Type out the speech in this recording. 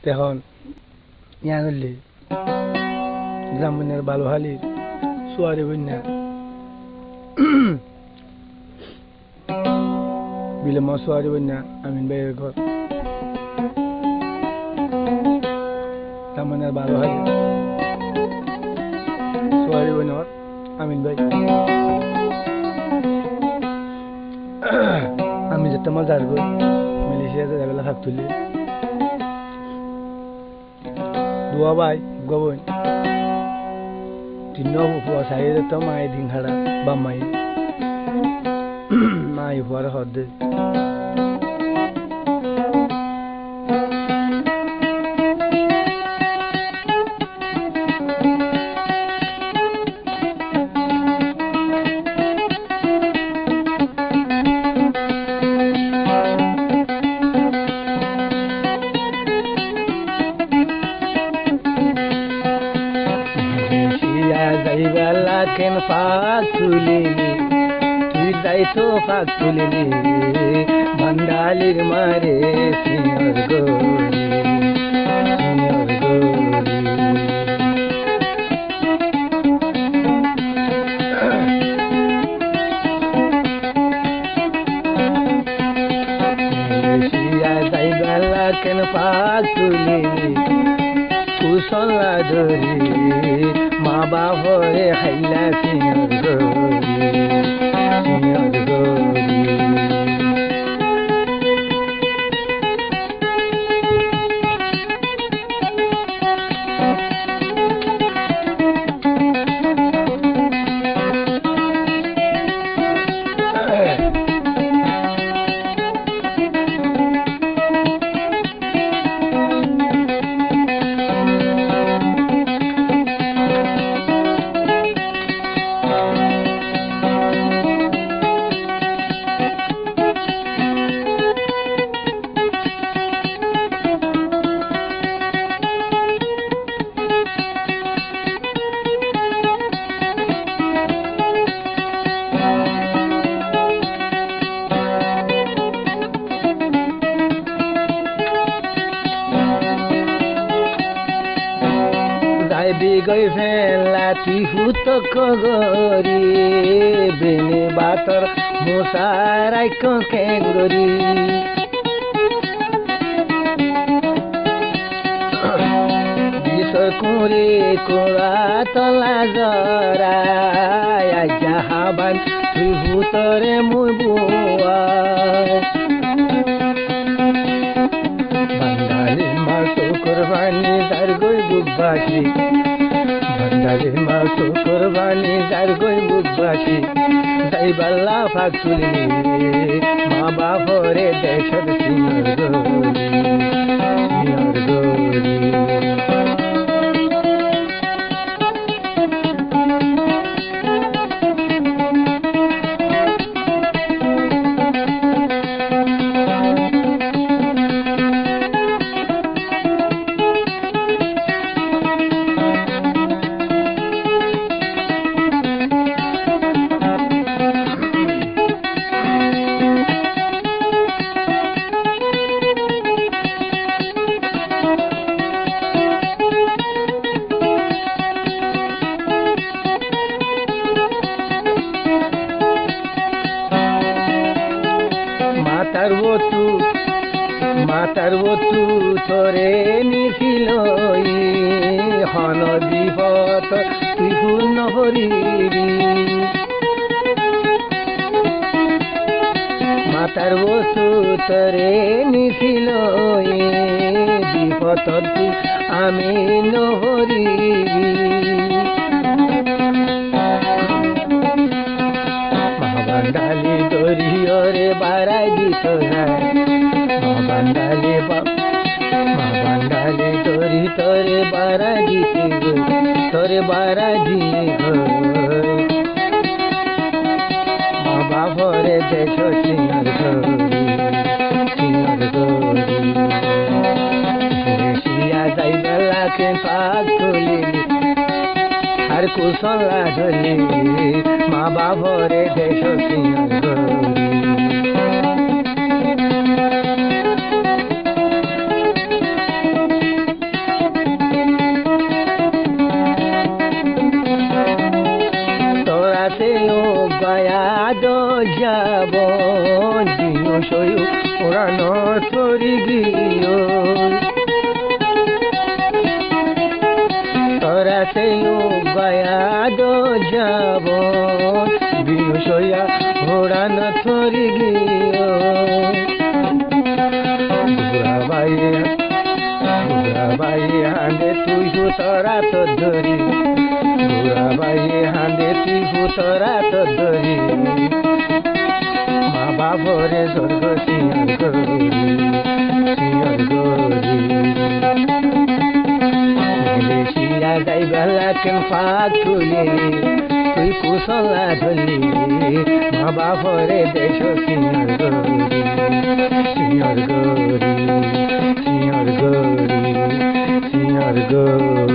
তখন ইয়া হলে জামুনের বালুহালির সোয়ারি বন্যা বিলেম সোয়ারি বন্যা আমিন ভাইয়ের ঘর জামুনের বালুহালি সোয়ারি বন্যা আমিন ভাই আমি যেতে মজার গই মালয়েশিয়া যাবেলা থাকতুলি দুয়া ভাই গবন তিন হুয়া সাইয়ে যেত মাই দিন হাড়া বা মাই হুয়ার হদে যাইবেলা কেন ফাঁক তুলিনি তুই যাইতো ফাঁক তুলিনি বান্ডালির মারে সিনিয়র গৌরী যাইবেলা কেন ফাঁক তুলিনি কুশলা ধরি মা বাবরে খাইলা সিনিয়র গৌরী গই ফেলা তুই হুত কগরি বেনে বাতর মশারাই কেঙ্গরি বিষয় করে কোড়া তলা জরা জাহাবান তুই হুতরে মুই বুয়া বান্দালি মা শুকুরবানি দার গই বুকবাসী বান্দালি মা শুকুরবানি দার গই বুকবাসী যাইবাল্লা ফাঁক তুলিনি মা বাপরে দেশের সিনিয়র গৌরী মাতার বতু তোরে নিছিল হন বিপত তুই পূর্ণ হরিবি মাতার বতু তোরে নিছিল বিপত তুই আমি নহরিবি মহাবান্ডালি দরিয়রে বাড়াই দিত বান্ডালি তোরি তোরে বারা দিতে তোরে বারা দিয়ে মা বাবরে দেশ সিনিয়র গৌরী শিয়া যাইবেলা কেন পাক তুলিনি আর কুশলা ধরি মা বাবরে দেশ সিনিয়র গৌরী আদো যাব দিও সয়ু পুরানো তরি গিয়ে তোরা সেই বায়াদো যাব দিও সয়া পুরানো তরি গিয়ে বুড়াবাই হাঁদে তুই তোরা তো ধরি বুড়াবাই হাঁদে তুই তোরা তো ধরি মা বাবরে স্বর্গ সিংহর গরি মিলেশিয়া যাই বেলা কেন ফাঁক তুলি তুই কুশলা ধরলি মা বাবরে দেশ সিংহর গরি সিংহর গরি Senhor Gori, Senhor Gori.